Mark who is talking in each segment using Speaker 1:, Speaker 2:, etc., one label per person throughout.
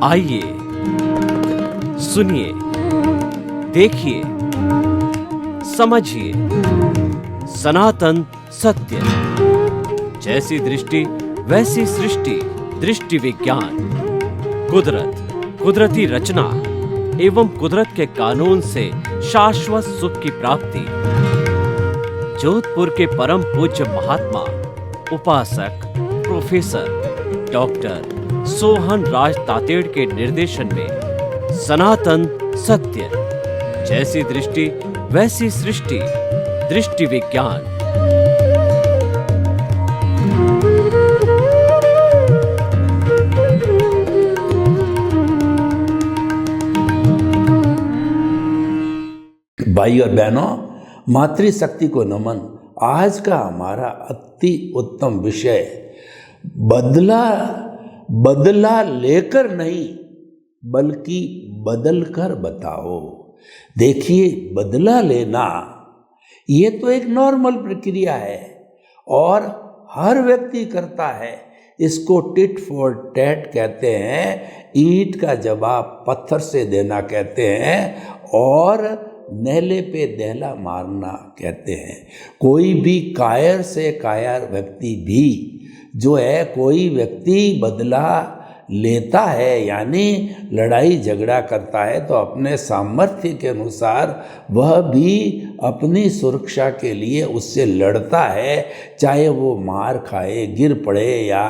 Speaker 1: आइए सुनिए, देखिए, समझिए सनातन सत्य। जैसी दृष्टि वैसी सृष्टि, दृष्टि विज्ञान। कुदरत, कुदरती रचना एवं कुदरत के कानून से शाश्वत सुख की प्राप्ति। जोधपुर के परम पूज्य महात्मा उपासक प्रोफेसर डॉक्टर सोहन राज तातेड़ के निर्देशन में सनातन सत्य। जैसी दृष्टि वैसी सृष्टि, दृष्टि विज्ञान।
Speaker 2: भाई और बहनों, मातृशक्ति को नमन। आज का हमारा अति उत्तम विषय बदला लेकर नहीं बल्कि बदल कर बताओ। देखिए, बदला लेना ये तो एक नॉर्मल प्रक्रिया है और हर व्यक्ति करता है। इसको टिट फॉर टैट कहते हैं, ईंट का जवाब पत्थर से देना कहते हैं और नेले पे दहला मारना कहते हैं। कोई भी कायर से कायर व्यक्ति भी जो है, कोई व्यक्ति बदला लेता है यानी लड़ाई झगड़ा करता है तो अपने सामर्थ्य के अनुसार वह भी अपनी सुरक्षा के लिए उससे लड़ता है, चाहे वो मार खाए, गिर पड़े या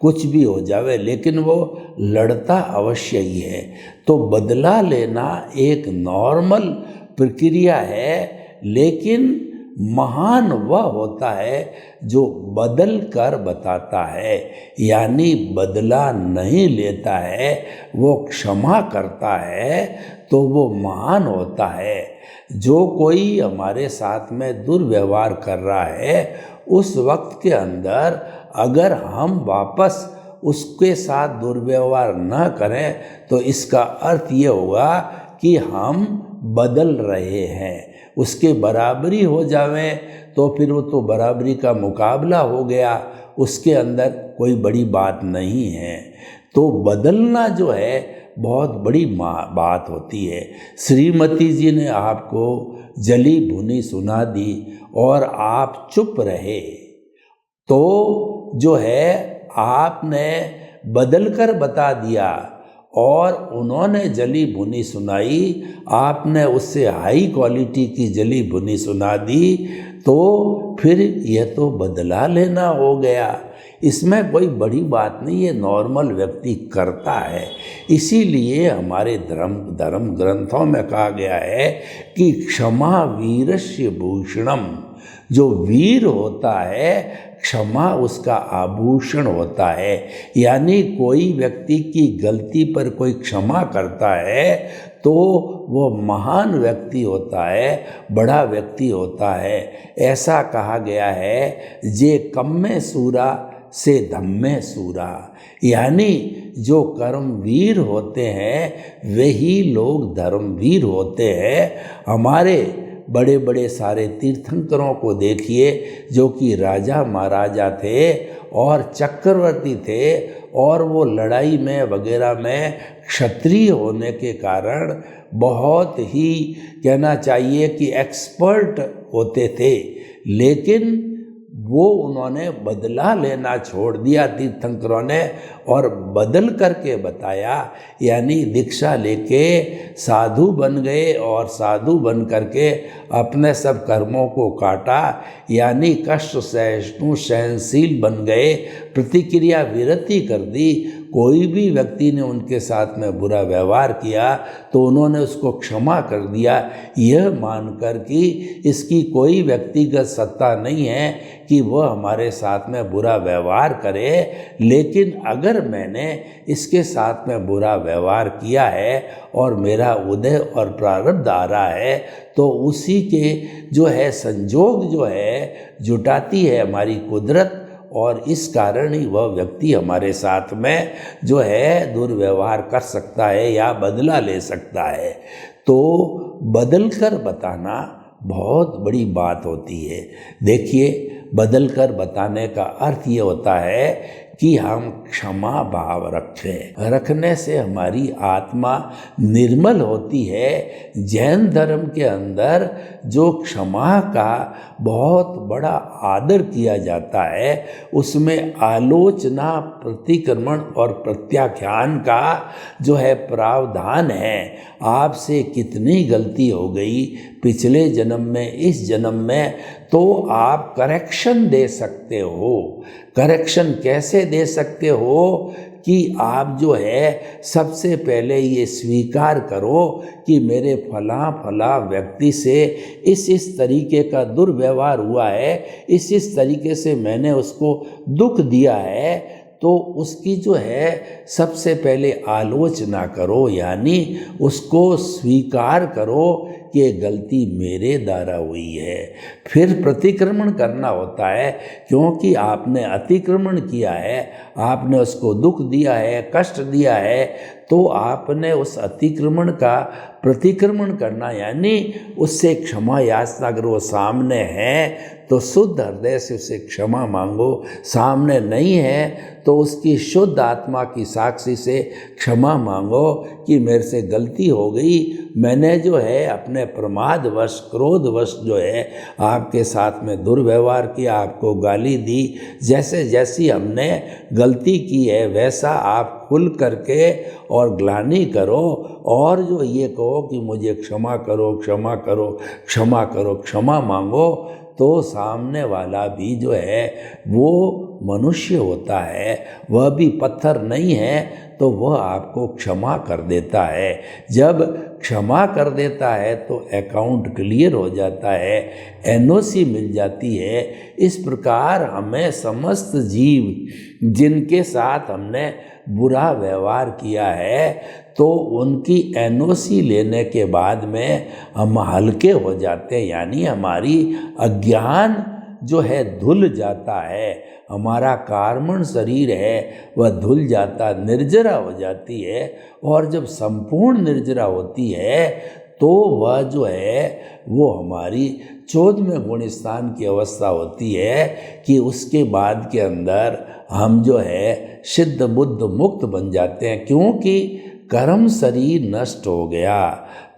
Speaker 2: कुछ भी हो जावे, लेकिन वो लड़ता अवश्य ही है। तो बदला लेना एक नॉर्मल प्रक्रिया है, लेकिन महान वह होता है जो बदल कर बताता है, यानी बदला नहीं लेता है, वो क्षमा करता है, तो वो महान होता है। जो कोई हमारे साथ में दुर्व्यवहार कर रहा है, उस वक्त के अंदर अगर हम वापस उसके साथ दुर्व्यवहार न करें तो इसका अर्थ ये होगा कि हम बदल रहे हैं। उसके बराबरी हो जावे तो फिर वो तो बराबरी का मुकाबला हो गया, उसके अंदर कोई बड़ी बात नहीं है। तो बदलना जो है बहुत बड़ी बात होती है। श्रीमती जी ने आपको जली भुनी सुना दी और आप चुप रहे, तो जो है आपने बदल कर बता दिया और उन्होंने जली भुनी सुनाई, आपने उससे हाई क्वालिटी की जली भुनी सुना दी, तो फिर यह तो बदला लेना हो गया। इसमें कोई बड़ी बात नहीं, ये नॉर्मल व्यक्ति करता है। इसीलिए हमारे धर्म ग्रंथों में कहा गया है कि क्षमा वीरस्य भूषणम। जो वीर होता है, क्षमा उसका आभूषण होता है। यानी कोई व्यक्ति की गलती पर कोई क्षमा करता है तो वो महान व्यक्ति होता है, बड़ा व्यक्ति होता है। ऐसा कहा गया है, जे कम्मे सूरा से धम्मे सूरा। यानी जो कर्मवीर होते हैं वही लोग धर्मवीर होते हैं। हमारे बड़े बड़े सारे तीर्थंकरों को देखिए जो कि राजा महाराजा थे और चक्रवर्ती थे, और वो लड़ाई में वगैरह में क्षत्रिय होने के कारण बहुत ही कहना चाहिए कि एक्सपर्ट होते थे, लेकिन वो उन्होंने बदला लेना छोड़ दिया तीर्थंकरों ने और बदल करके बताया। यानी दीक्षा लेके साधु बन गए और साधु बन करके अपने सब कर्मों को काटा, यानी कष्ट सहिष्णु सहनशील बन गए, प्रतिक्रिया विरति कर दी। कोई भी व्यक्ति ने उनके साथ में बुरा व्यवहार किया तो उन्होंने उसको क्षमा कर दिया, यह मानकर कि इसकी कोई व्यक्तिगत सत्ता नहीं है कि वह हमारे साथ में बुरा व्यवहार करे, लेकिन अगर मैंने इसके साथ में बुरा व्यवहार किया है और मेरा उदय और प्रारब्ध आ रहा है तो उसी के जो है संजोग जो है जुटाती है हमारी कुदरत, और इस कारण ही वह व्यक्ति हमारे साथ में जो है दुर्व्यवहार कर सकता है या बदला ले सकता है। तो बदल कर बताना बहुत बड़ी बात होती है। देखिए, बदल कर बताने का अर्थ ये होता है कि हम क्षमा भाव रखें। रखने से हमारी आत्मा निर्मल होती है। जैन धर्म के अंदर जो क्षमा का बहुत बड़ा आदर किया जाता है, उसमें आलोचना, प्रतिक्रमण और प्रत्याख्यान का जो है प्रावधान है। आपसे कितनी गलती हो गई पिछले जन्म में, इस जन्म में, तो आप करेक्शन दे सकते हो। करेक्शन कैसे दे सकते हो कि आप जो है सबसे पहले ये स्वीकार करो कि मेरे फला व्यक्ति से इस तरीके का दुर्व्यवहार हुआ है, इस तरीके से मैंने उसको दुख दिया है, तो उसकी जो है सबसे पहले आलोचना करो, यानी उसको स्वीकार करो कि ये गलती मेरे द्वारा हुई है। फिर प्रतिक्रमण करना होता है, क्योंकि आपने अतिक्रमण किया है, आपने उसको दुख दिया है, कष्ट दिया है, तो आपने उस अतिक्रमण का प्रतिक्रमण करना, यानी उससे क्षमा याचना करो। वो सामने है तो शुद्ध हृदय से उसे क्षमा मांगो, सामने नहीं है तो उसकी शुद्ध आत्मा की साक्षी से क्षमा मांगो कि मेरे से गलती हो गई, मैंने जो है अपने प्रमादवश, क्रोधवश जो है आपके साथ में दुर्व्यवहार किया, आपको गाली दी। जैसे जैसी हमने गलती की है वैसा आप खुल करके और ग्लानि करो और जो ये कहो कि मुझे क्षमा करो, क्षमा करो, क्षमा करो, क्षमा मांगो, तो सामने वाला भी जो है वो मनुष्य होता है, वह भी पत्थर नहीं है, तो वह आपको क्षमा कर देता है। जब क्षमा कर देता है तो अकाउंट क्लियर हो जाता है, एनओसी मिल जाती है। इस प्रकार हमें समस्त जीव जिनके साथ हमने बुरा व्यवहार किया है, तो उनकी एनओसी लेने के बाद में हम हल्के हो जाते हैं, यानी हमारी अज्ञान जो है धुल जाता है, हमारा कार्मण शरीर है वह धुल जाता, निर्जरा हो जाती है। और जब संपूर्ण निर्जरा होती है तो वह जो है वो हमारी 14वें गुण स्थान की अवस्था होती है कि उसके बाद के अंदर हम जो है सिद्ध बुद्ध मुक्त बन जाते हैं, क्योंकि कर्म शरीर नष्ट हो गया,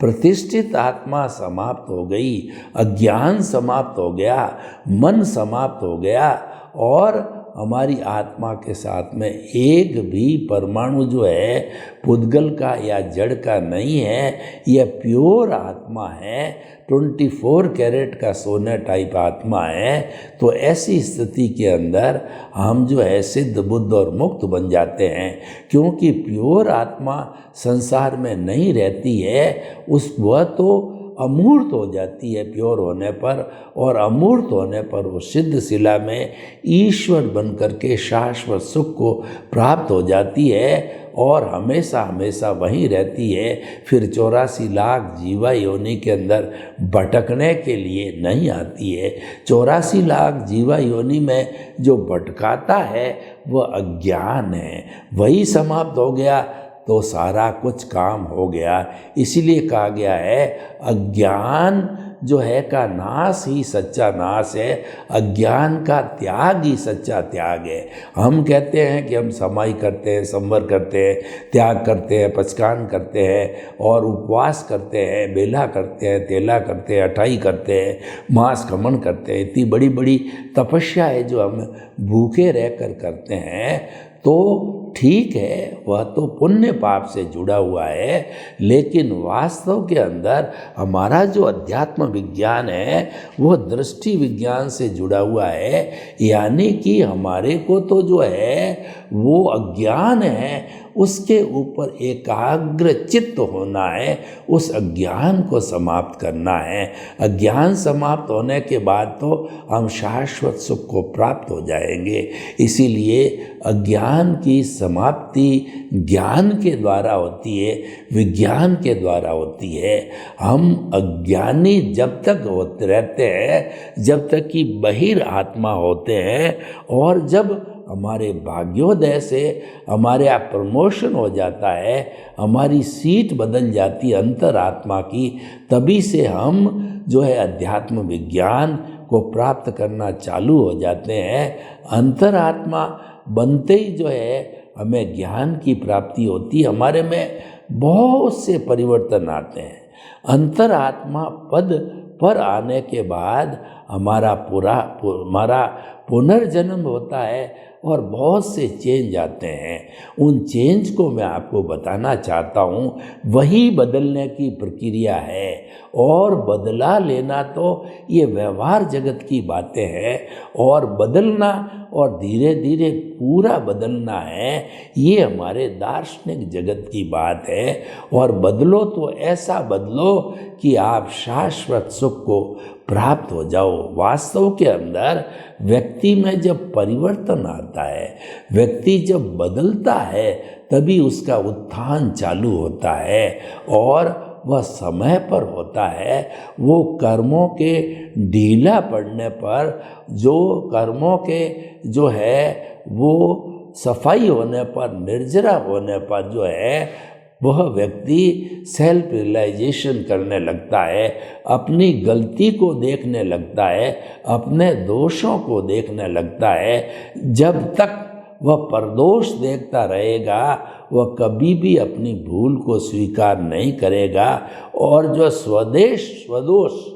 Speaker 2: प्रतिष्ठित आत्मा समाप्त हो गई, अज्ञान समाप्त हो गया, मन समाप्त हो गया, और हमारी आत्मा के साथ में एक भी परमाणु जो है पुद्गल का या जड़ का नहीं है। यह प्योर आत्मा है, 24 कैरेट का सोने टाइप आत्मा है। तो ऐसी स्थिति के अंदर हम जो है सिद्ध बुद्ध और मुक्त बन जाते हैं, क्योंकि प्योर आत्मा संसार में नहीं रहती है, वह तो अमूर्त हो जाती है प्योर होने पर, और अमूर्त होने पर वो सिद्ध शिला में ईश्वर बन करके शाश्वत सुख को प्राप्त हो जाती है और हमेशा हमेशा वहीं रहती है। फिर 84 लाख जीवा योनि के अंदर भटकने के लिए नहीं आती है। 84 लाख जीवा योनि में जो भटकाता है वह अज्ञान है, वही समाप्त हो गया तो सारा कुछ काम हो गया। इसीलिए कहा गया है अज्ञान जो है का नाश ही सच्चा नाश है, अज्ञान का त्याग ही सच्चा त्याग है। हम कहते हैं कि हम समाई करते हैं, संवर करते हैं, त्याग करते हैं, पचकान करते हैं और उपवास करते हैं, बेला करते हैं, तेला करते हैं, अठाई करते हैं, मांस खमन करते हैं। इतनी बड़ी बड़ी तपस्या है जो हम भूखे रहकर करते हैं, तो ठीक है, वह तो पुण्य पाप से जुड़ा हुआ है, लेकिन वास्तव के अंदर हमारा जो अध्यात्म विज्ञान है वह दृष्टि विज्ञान से जुड़ा हुआ है। यानी कि हमारे को तो जो है वो अज्ञान है उसके ऊपर एकाग्र चित्त होना है, उस अज्ञान को समाप्त करना है। अज्ञान समाप्त होने के बाद तो हम शाश्वत सुख को प्राप्त हो जाएंगे। इसीलिए अज्ञान की समाप्ति ज्ञान के द्वारा होती है, विज्ञान के द्वारा होती है। हम अज्ञानी जब तक होते रहते हैं, जब तक कि बहिर आत्मा होते हैं, और जब हमारे भाग्योदय से हमारे यहाँ प्रमोशन हो जाता है, हमारी सीट बदल जाती है अंतरात्मा की, तभी से हम जो है अध्यात्म विज्ञान को प्राप्त करना चालू हो जाते हैं। अंतरात्मा बनते ही जो है हमें ज्ञान की प्राप्ति होती है, हमारे में बहुत से परिवर्तन आते हैं। अंतरात्मा पद पर आने के बाद हमारा पुनर्जन्म होता है और बहुत से चेंज आते हैं। उन चेंज को मैं आपको बताना चाहता हूँ, वही बदलने की प्रक्रिया है। और बदला लेना तो ये व्यवहार जगत की बातें हैं, और बदलना और धीरे धीरे पूरा बदलना है, ये हमारे दार्शनिक जगत की बात है। और बदलो तो ऐसा बदलो कि आप शाश्वत सुख को प्राप्त हो जाओ। वास्तव के अंदर व्यक्ति में जब परिवर्तन आता है, व्यक्ति जब बदलता है, तभी उसका उत्थान चालू होता है और वह समय पर होता है। वो कर्मों के ढीला पड़ने पर, जो कर्मों के जो है वो सफाई होने पर, निर्जरा होने पर जो है वह व्यक्ति सेल्फ रियलाइजेशन करने लगता है, अपनी गलती को देखने लगता है, अपने दोषों को देखने लगता है। जब तक वह परदोष देखता रहेगा, वह कभी भी अपनी भूल को स्वीकार नहीं करेगा। और जो स्वदोष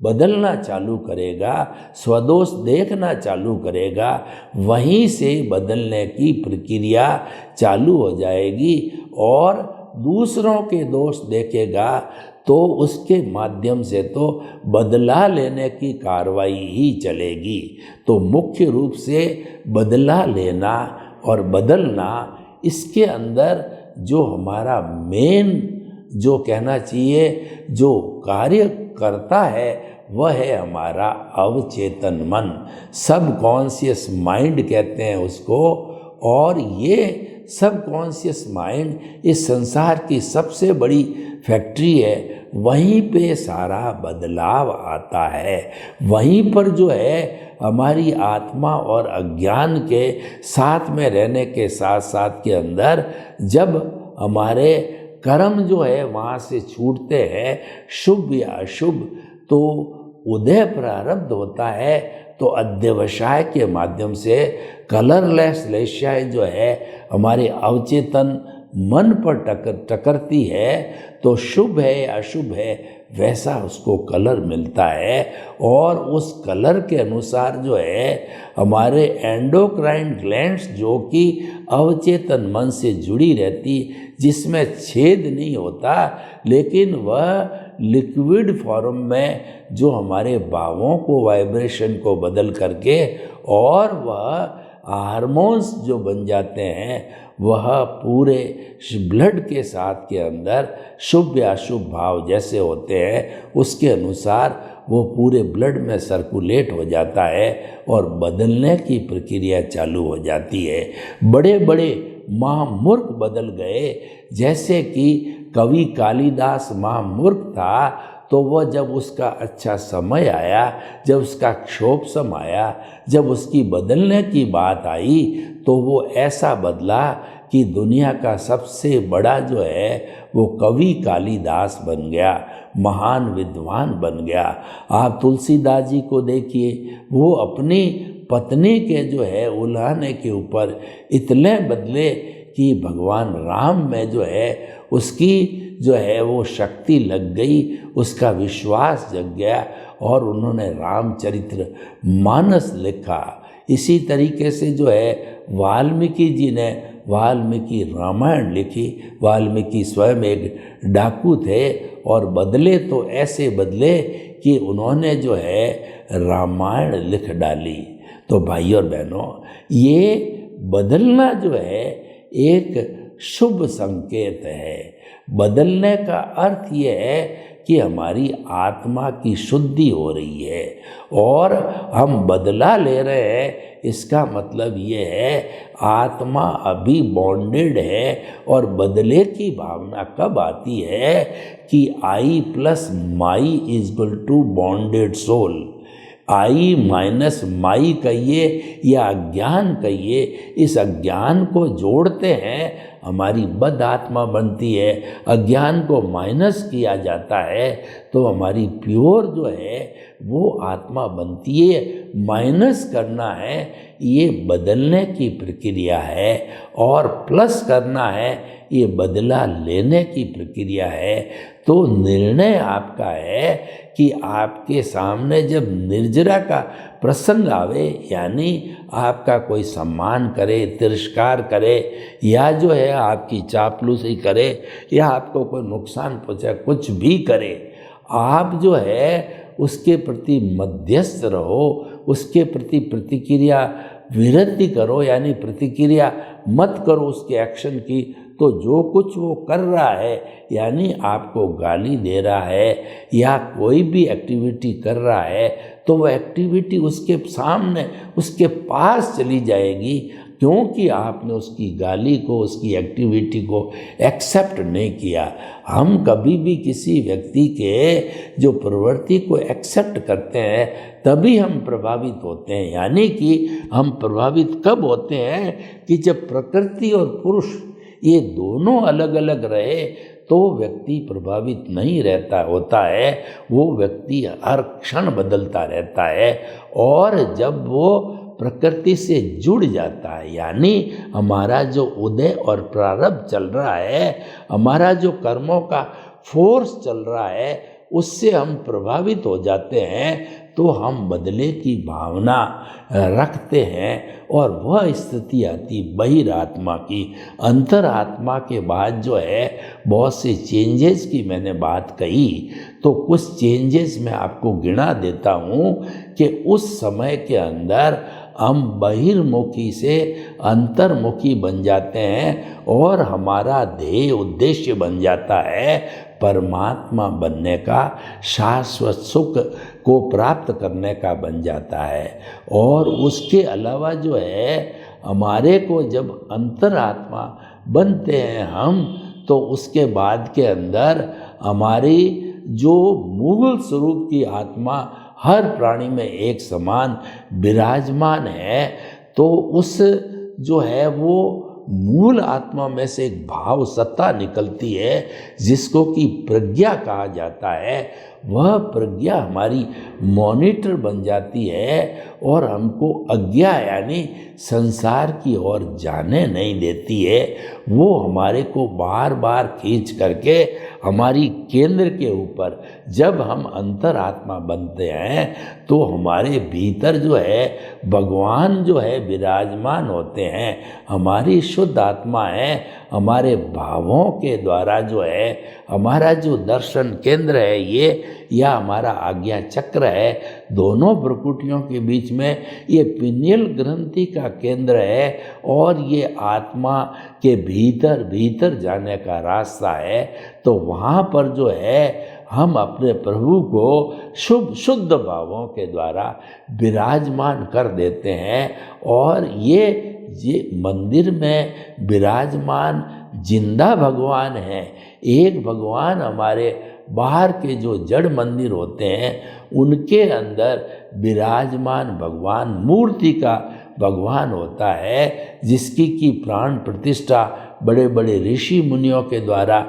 Speaker 2: बदलना चालू करेगा, स्वदोष देखना चालू करेगा, वहीं से बदलने की प्रक्रिया चालू हो जाएगी। और दूसरों के दोष देखेगा तो उसके माध्यम से तो बदला लेने की कार्रवाई ही चलेगी। तो मुख्य रूप से बदला लेना और बदलना, इसके अंदर जो हमारा मेन जो कहना चाहिए जो कार्य करता है, वह है हमारा अवचेतन मन, सबकॉन्शियस माइंड कहते हैं उसको। और ये सबकॉन्शियस माइंड इस संसार की सबसे बड़ी फैक्ट्री है। वहीं पे सारा बदलाव आता है, वहीं पर जो है हमारी आत्मा और अज्ञान के साथ में रहने के साथ साथ के अंदर जब हमारे कर्म जो है वहाँ से छूटते हैं, शुभ या अशुभ, तो उदय प्रारब्ध होता है। तो अध्यवसाय के माध्यम से कलरलेस लेशाएँ जो है हमारे अवचेतन मन पर टकरती है, तो शुभ है या अशुभ है वैसा उसको कलर मिलता है। और उस कलर के अनुसार जो है हमारे एंडोक्राइन ग्लैंड्स जो कि अवचेतन मन से जुड़ी रहती, जिसमें छेद नहीं होता, लेकिन वह लिक्विड फॉर्म में जो हमारे भावों को, वाइब्रेशन को बदल करके, और वह हार्मोन्स जो बन जाते हैं, वह पूरे ब्लड के साथ के अंदर शुभ या अशुभ भाव जैसे होते हैं उसके अनुसार वो पूरे ब्लड में सर्कुलेट हो जाता है और बदलने की प्रक्रिया चालू हो जाती है। बड़े बड़े महामूर्ख बदल गए, जैसे कि कवि कालिदास महामूर्ख था, तो वह जब उसका अच्छा समय आया, जब उसका क्षोभ समय आया, जब उसकी बदलने की बात आई, तो वो ऐसा बदला कि दुनिया का सबसे बड़ा जो है वो कवि कालिदास बन गया, महान विद्वान बन गया। आप तुलसीदास जी को देखिए, वो अपनी पत्नी के जो है उल्हाने के ऊपर इतने बदले कि भगवान राम में जो है उसकी जो है वो शक्ति लग गई, उसका विश्वास जग गया और उन्होंने रामचरित्र मानस लिखा। इसी तरीके से जो है वाल्मीकि जी ने वाल्मीकि रामायण लिखी। वाल्मीकि स्वयं एक डाकू थे और बदले तो ऐसे बदले कि उन्होंने जो है रामायण लिख डाली। तो भाई और बहनों, ये बदलना जो है एक शुभ संकेत है। बदलने का अर्थ ये है कि हमारी आत्मा की शुद्धि हो रही है और हम बदला ले रहे हैं। इसका मतलब ये है आत्मा अभी बॉन्डेड है। और बदले की भावना कब आती है कि I plus my is equal to bonded soul. I minus my कहिए या अज्ञान कहिए, इस अज्ञान को जोड़ते हैं हमारी बद आत्मा बनती है। अज्ञान को माइनस किया जाता है तो हमारी प्योर जो है वो आत्मा बनती है। माइनस करना है ये बदलने की प्रक्रिया है और प्लस करना है ये बदला लेने की प्रक्रिया है। तो निर्णय आपका है कि आपके सामने जब निर्जरा का प्रसंग आवे, यानी आपका कोई सम्मान करे, तिरस्कार करे या जो है आपकी चापलूसी करे या आपको कोई नुकसान पहुंचाए, कुछ भी करे, आप जो है उसके प्रति मध्यस्थ रहो, उसके प्रति प्रतिक्रिया विरति करो, यानी प्रतिक्रिया मत करो उसके एक्शन की। तो जो कुछ वो कर रहा है, यानी आपको गाली दे रहा है या कोई भी एक्टिविटी कर रहा है, तो वो एक्टिविटी उसके सामने, उसके पास चली जाएगी, क्योंकि आपने उसकी गाली को, उसकी एक्टिविटी को एक्सेप्ट नहीं किया। हम कभी भी किसी व्यक्ति के जो प्रवृत्ति को एक्सेप्ट करते हैं तभी हम प्रभावित होते हैं। यानी कि हम प्रभावित कब होते हैं कि जब प्रकृति और पुरुष ये दोनों अलग अलग रहे तो व्यक्ति प्रभावित नहीं रहता होता है, वो व्यक्ति हर क्षण बदलता रहता है। और जब वो प्रकृति से जुड़ जाता है, यानी हमारा जो उदय और प्रारब्ध चल रहा है, हमारा जो कर्मों का फोर्स चल रहा है, उससे हम प्रभावित हो जाते हैं, तो हम बदले की भावना रखते हैं। और वह स्थिति आती बहिरात्मा की। अंतरात्मा के बाद जो है बहुत से चेंजेस की मैंने बात कही, तो कुछ चेंजेस मैं आपको गिना देता हूँ कि उस समय के अंदर हम बहिर्मुखी से अंतर्मुखी बन जाते हैं और हमारा ध्येय उद्देश्य बन जाता है परमात्मा बनने का, शाश्वत सुख को प्राप्त करने का बन जाता है। और उसके अलावा जो है हमारे को जब अंतरात्मा बनते हैं हम, तो उसके बाद के अंदर हमारी जो मूल स्वरूप की आत्मा हर प्राणी में एक समान विराजमान है, तो उस जो है वो मूल आत्मा में से एक भाव सत्ता निकलती है जिसको कि प्रज्ञा कहा जाता है। वह प्रज्ञा हमारी मॉनिटर बन जाती है और हमको अज्ञा यानी संसार की ओर जाने नहीं देती है। वो हमारे को बार बार खींच करके हमारी केंद्र के ऊपर, जब हम अंतरात्मा बनते हैं तो हमारे भीतर जो है भगवान जो है विराजमान होते हैं। हमारी शुद्ध आत्मा है, हमारे भावों के द्वारा जो है हमारा जो दर्शन केंद्र है ये, या हमारा आज्ञा चक्र है, दोनों भ्रुकुटियों के बीच में ये पिनियल ग्रंथि का केंद्र है और ये आत्मा के भीतर भीतर जाने का रास्ता है। तो वहाँ पर जो है हम अपने प्रभु को शुभ शुद्ध भावों के द्वारा विराजमान कर देते हैं। और ये मंदिर में विराजमान जिंदा भगवान है। एक भगवान हमारे बाहर के जो जड़ मंदिर होते हैं उनके अंदर विराजमान भगवान मूर्ति का भगवान होता है, जिसकी की प्राण प्रतिष्ठा बड़े बड़े ऋषि मुनियों के द्वारा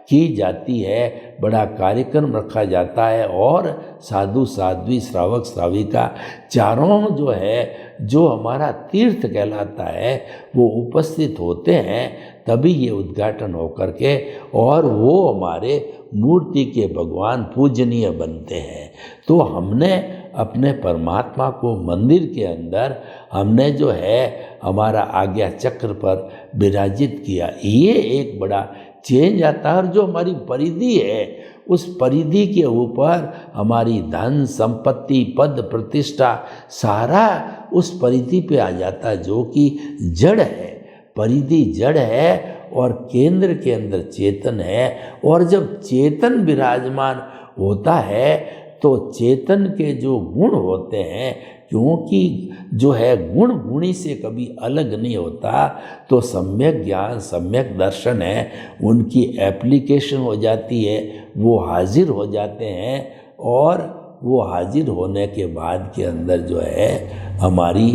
Speaker 2: की जाती है। बड़ा कार्यक्रम रखा जाता है और साधु साध्वी श्रावक श्राविका चारों जो है, जो हमारा तीर्थ कहलाता है, वो उपस्थित होते हैं, तभी ये उद्घाटन होकर के और वो हमारे मूर्ति के भगवान पूजनीय बनते हैं। तो हमने अपने परमात्मा को मंदिर के अंदर हमने जो है हमारा आज्ञा चक्र पर विराजित किया। ये एक बड़ा चेंज आता है। और जो हमारी परिधि है, उस परिधि के ऊपर हमारी धन संपत्ति पद प्रतिष्ठा सारा उस परिधि पे आ जाता है, जो कि जड़ है। परिधि जड़ है और केंद्र के अंदर चेतन है। और जब चेतन विराजमान होता है तो चेतन के जो गुण होते हैं, क्योंकि जो है गुण गुणी से कभी अलग नहीं होता, तो सम्यक ज्ञान सम्यक दर्शन है, उनकी एप्लीकेशन हो जाती है, वो हाजिर हो जाते हैं और वो हाजिर होने के बाद के अंदर जो है हमारी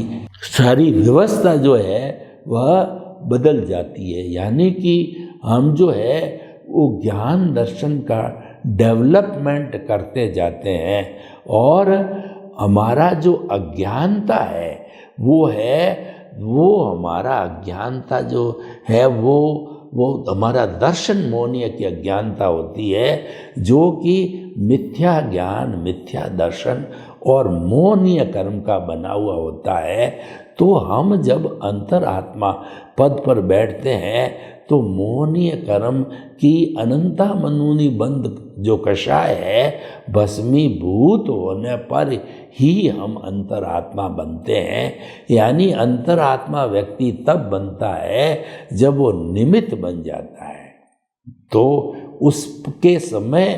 Speaker 2: सारी व्यवस्था जो है वह बदल जाती है। यानी कि हम जो है वो ज्ञान दर्शन का डेवलपमेंट करते जाते हैं और हमारा जो अज्ञानता है वो हमारा अज्ञानता जो है वो हमारा दर्शन मोहनीय की अज्ञानता होती है, जो कि मिथ्या ज्ञान, मिथ्या दर्शन और मोहनीय कर्म का बना हुआ होता है। तो हम जब अंतरात्मा पद पर बैठते हैं तो मोहनीय कर्म की अनंता मनूनी बंद जो कषाय है भस्मीभूत होने पर ही हम अंतरात्मा बनते हैं। यानी अंतरात्मा व्यक्ति तब बनता है जब वो निमित्त बन जाता है, तो उसके समय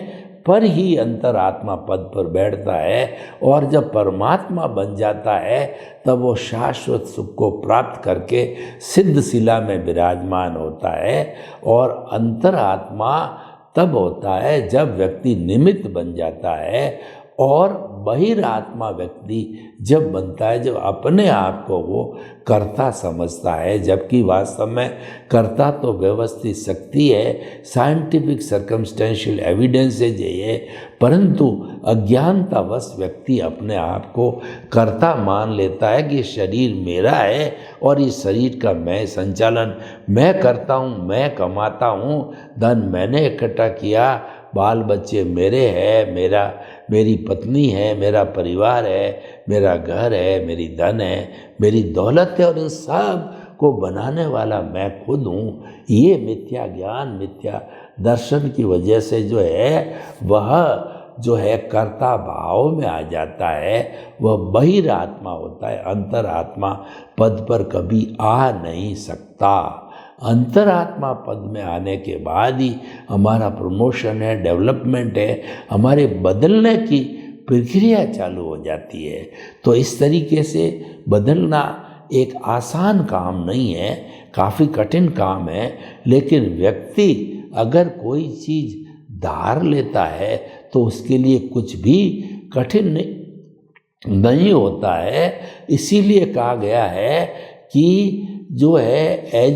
Speaker 2: पर ही अंतरात्मा पद पर बैठता है और जब परमात्मा बन जाता है तब वो शाश्वत सुख को प्राप्त करके सिद्ध शिला में विराजमान होता है। और अंतरात्मा तब होता है जब व्यक्ति निमित्त बन जाता है और बहिरात्मा व्यक्ति जब बनता है जब अपने आप को वो कर्ता समझता है, जबकि वास्तव में कर्ता तो व्यवस्थित शक्ति है, साइंटिफिक सर्कमस्टेंशियल एविडेंसेज है ये, परंतु अज्ञानतावश व्यक्ति अपने आप को कर्ता मान लेता है कि शरीर मेरा है और इस शरीर का मैं संचालन मैं करता हूँ, मैं कमाता हूँ, धन मैंने इकट्ठा किया, बाल बच्चे मेरे हैं, मेरी पत्नी है, मेरा परिवार है, मेरा घर है, मेरी धन है, मेरी दौलत है और इन सब को बनाने वाला मैं खुद हूँ। ये मिथ्या ज्ञान, मिथ्या दर्शन की वजह से जो है वह जो है कर्ता भाव में आ जाता है, वह बहिरात्मा होता है, अंतरात्मा पद पर कभी आ नहीं सकता। अंतरात्मा पद में आने के बाद ही हमारा प्रमोशन है, डेवलपमेंट है, हमारे बदलने की प्रक्रिया चालू हो जाती है। तो इस तरीके से बदलना एक आसान काम नहीं है, काफ़ी कठिन काम है, लेकिन व्यक्ति अगर कोई चीज़ धार लेता है तो उसके लिए कुछ भी कठिन नहीं होता है। इसीलिए कहा गया है कि जो है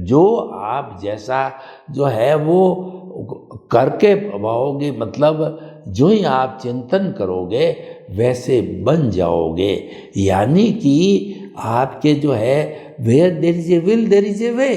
Speaker 2: जो आप जैसा जो है वो करके पाओगे, मतलब जो ही आप चिंतन करोगे वैसे बन जाओगे। यानी कि आपके जो है where there is a will there is a way,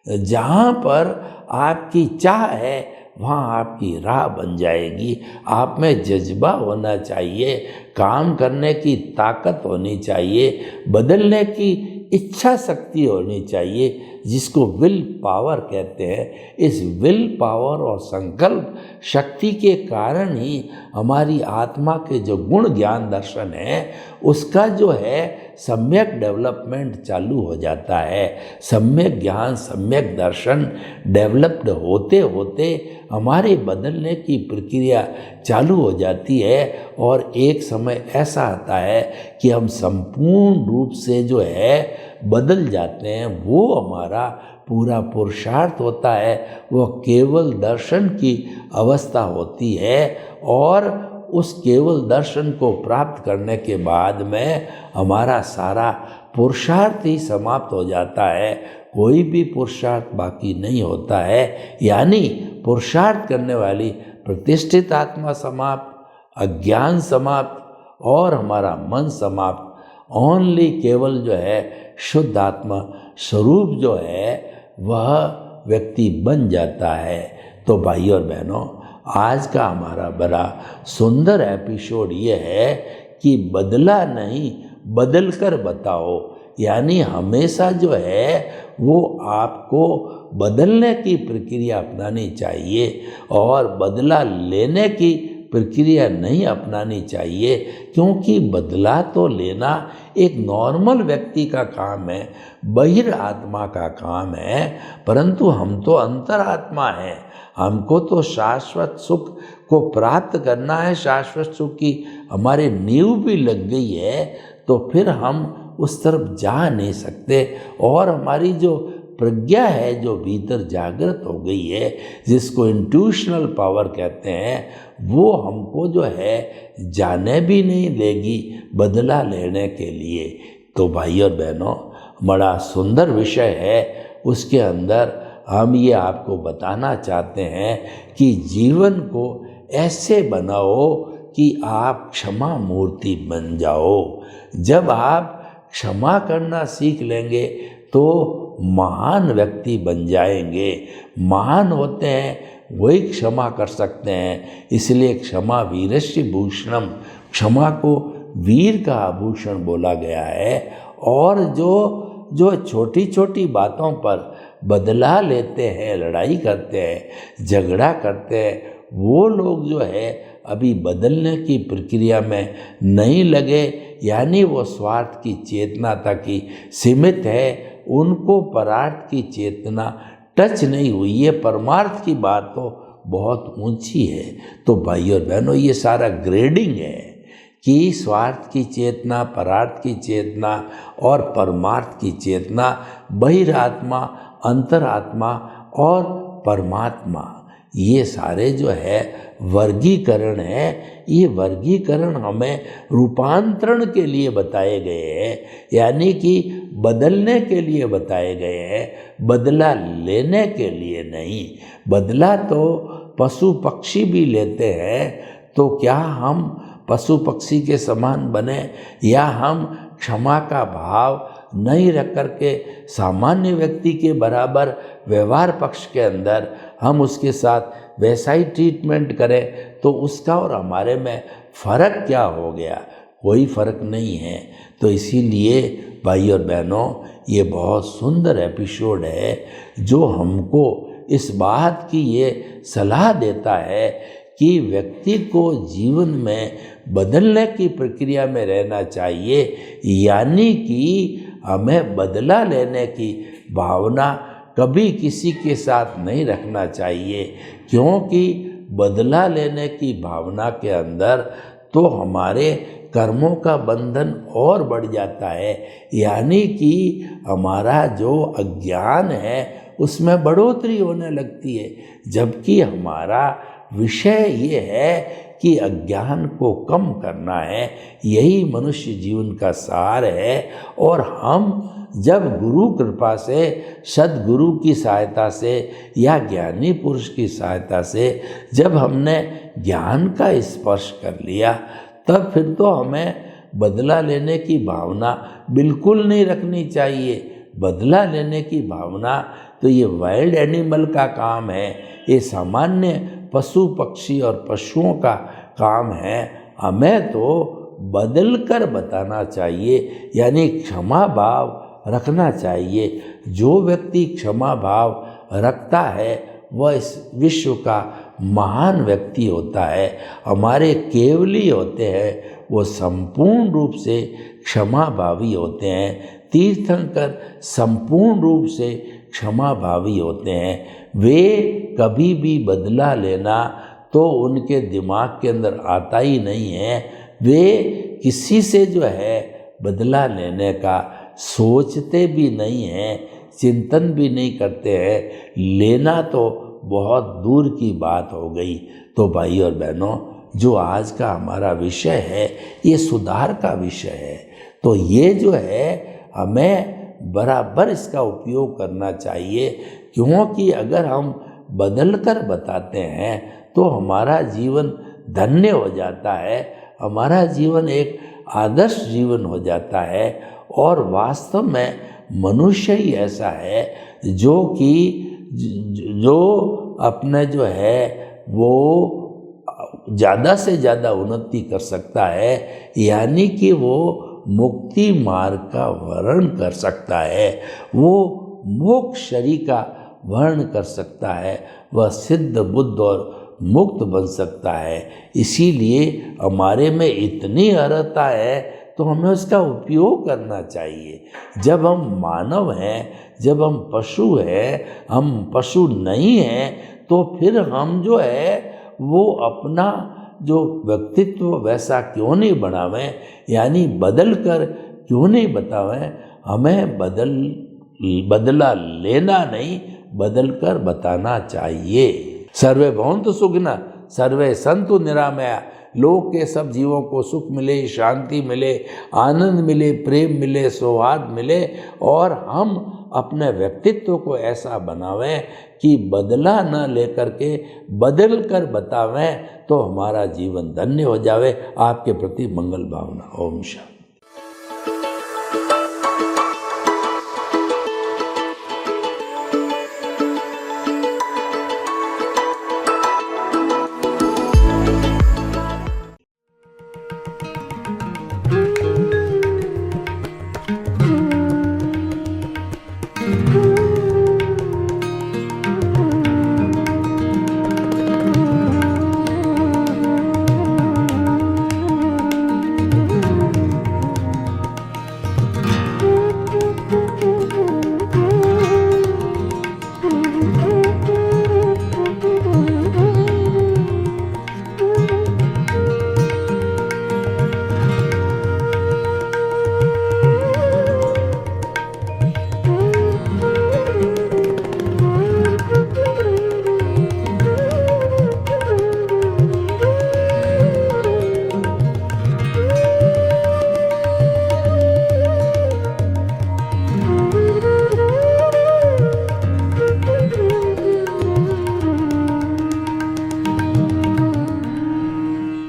Speaker 2: जहाँ पर आपकी चाह है वहाँ आपकी राह बन जाएगी। आप में जज्बा होना चाहिए, काम करने की ताकत होनी चाहिए, बदलने की इच्छा शक्ति होनी चाहिए, जिसको विल पावर कहते हैं। इस विल पावर और संकल्प शक्ति के कारण ही हमारी आत्मा के जो गुण ज्ञान दर्शन है उसका जो है सम्यक डेवलपमेंट चालू हो जाता है। सम्यक ज्ञान, सम्यक दर्शन डेवलप्ड होते होते हमारे बदलने की प्रक्रिया चालू हो जाती है और एक समय ऐसा आता है कि हम संपूर्ण रूप से जो है बदल जाते हैं। वो हमारा पूरा पुरुषार्थ होता है, वो केवल दर्शन की अवस्था होती है और उस केवल दर्शन को प्राप्त करने के बाद में हमारा सारा पुरुषार्थ ही समाप्त हो जाता है, कोई भी पुरुषार्थ बाकी नहीं होता है। यानी पुरुषार्थ करने वाली प्रतिष्ठित आत्मा समाप्त, अज्ञान समाप्त और हमारा मन समाप्त। ओनली केवल जो है शुद्ध आत्मा स्वरूप जो है वह व्यक्ति बन जाता है। तो भाई और बहनों, आज का हमारा बड़ा सुंदर एपिसोड ये है कि बदला नहीं बदल कर बताओ। यानी हमेशा जो है वो आपको बदलने की प्रक्रिया अपनानी चाहिए और बदला लेने की प्रक्रिया नहीं अपनानी चाहिए, क्योंकि बदला तो लेना एक नॉर्मल व्यक्ति का काम है, बहिरात्मा का काम है, परंतु हम तो अंतरात्मा हैं, हमको तो शाश्वत सुख को प्राप्त करना है। शाश्वत सुख की हमारे नींव भी लग गई है, तो फिर हम उस तरफ जा नहीं सकते और हमारी जो प्रज्ञा है जो भीतर जागृत हो गई है, जिसको इंट्यूशनल पावर कहते हैं, वो हमको जो है जाने भी नहीं देगी बदला लेने के लिए। तो भाई और बहनों, बड़ा सुंदर विषय है। उसके अंदर हम ये आपको बताना चाहते हैं कि जीवन को ऐसे बनाओ कि आप क्षमा मूर्ति बन जाओ। जब आप क्षमा करना सीख लेंगे तो महान व्यक्ति बन जाएंगे। महान होते हैं वही क्षमा कर सकते हैं, इसलिए क्षमा वीरस्य भूषणम, क्षमा को वीर का आभूषण बोला गया है। और जो छोटी छोटी बातों पर बदला लेते हैं, लड़ाई करते हैं, झगड़ा करते हैं, वो लोग जो है अभी बदलने की प्रक्रिया में नहीं लगे, यानी वो स्वार्थ की चेतना तक ही सीमित है, उनको परार्थ की चेतना टच नहीं हुई। ये परमार्थ की बात तो बहुत ऊंची है। तो भाई और बहनों, ये सारा ग्रेडिंग है कि स्वार्थ की चेतना, परार्थ की चेतना और परमार्थ की चेतना, बहिरात्मा, अंतरात्मा और परमात्मा, ये सारे जो है वर्गीकरण है। ये वर्गीकरण हमें रूपांतरण के लिए बताए गए हैं, यानी कि बदलने के लिए बताए गए हैं, बदला लेने के लिए नहीं। बदला तो पशु पक्षी भी लेते हैं, तो क्या हम पशु पक्षी के समान बने, या हम क्षमा का भाव नहीं रख करके सामान्य व्यक्ति के बराबर व्यवहार पक्ष के अंदर हम उसके साथ वैसा ही ट्रीटमेंट करें, तो उसका और हमारे में फ़र्क क्या हो गया? कोई फ़र्क नहीं है। तो इसीलिए भाई और बहनों, ये बहुत सुंदर एपिसोड है जो हमको इस बात की ये सलाह देता है कि व्यक्ति को जीवन में बदलने की प्रक्रिया में रहना चाहिए, यानी कि हमें बदला लेने की भावना कभी किसी के साथ नहीं रखना चाहिए, क्योंकि बदला लेने की भावना के अंदर तो हमारे कर्मों का बंधन और बढ़ जाता है, यानी कि हमारा जो अज्ञान है उसमें बढ़ोतरी होने लगती है। जबकि हमारा विषय ये है कि अज्ञान को कम करना है, यही मनुष्य जीवन का सार है। और हम जब गुरु कृपा से, सद्गुरु की सहायता से या ज्ञानी पुरुष की सहायता से जब हमने ज्ञान का स्पर्श कर लिया, तब फिर तो हमें बदला लेने की भावना बिल्कुल नहीं रखनी चाहिए। बदला लेने की भावना तो ये वाइल्ड एनिमल का काम है, ये सामान्य पशु पक्षी और पशुओं का काम है। हमें तो बदल कर बताना चाहिए, यानी क्षमा भाव रखना चाहिए। जो व्यक्ति क्षमा भाव रखता है वह इस विश्व का महान व्यक्ति होता है। हमारे केवली होते हैं वो संपूर्ण रूप से क्षमा भावी होते हैं। तीर्थंकर संपूर्ण रूप से क्षमा भावी होते हैं। वे कभी भी बदला लेना तो उनके दिमाग के अंदर आता ही नहीं है। वे किसी से जो है बदला लेने का सोचते भी नहीं हैं, चिंतन भी नहीं करते हैं। लेना तो बहुत दूर की बात हो गई। तो भाई और बहनों, जो आज का हमारा विषय है ये सुधार का विषय है। तो ये जो है हमें बराबर इसका उपयोग करना चाहिए, क्योंकि अगर हम बदल कर बताते हैं तो हमारा जीवन धन्य हो जाता है, हमारा जीवन एक आदर्श जीवन हो जाता है। और वास्तव में मनुष्य ही ऐसा है जो अपने जो है वो ज़्यादा से ज़्यादा उन्नति कर सकता है, यानी कि वो मुक्ति मार्ग का वर्ण कर सकता है, वो मोक्ष शरीर का वर्ण कर सकता है, वह सिद्ध बुद्ध और मुक्त बन सकता है। इसीलिए हमारे में इतनी अर्हता है तो हमें उसका उपयोग करना चाहिए। जब हम मानव हैं, जब हम पशु हैं, हम पशु नहीं हैं, तो फिर हम जो है वो अपना जो व्यक्तित्व वैसा क्यों नहीं बनावें, यानी बदल कर क्यों नहीं बतावें। हमें बदल बदला लेना नहीं, बदल कर बताना चाहिए। सर्वे भवन्तु सुखिनः, सर्वे सन्तु निरामया। लोक के सब जीवों को सुख मिले, शांति मिले, आनंद मिले, प्रेम मिले, सौहार्द मिले, और हम अपने व्यक्तित्व को ऐसा बनावें कि बदला न लेकर के बदल कर बतावें, तो हमारा जीवन धन्य हो जावे। आपके प्रति मंगल भावना। ओम शांति।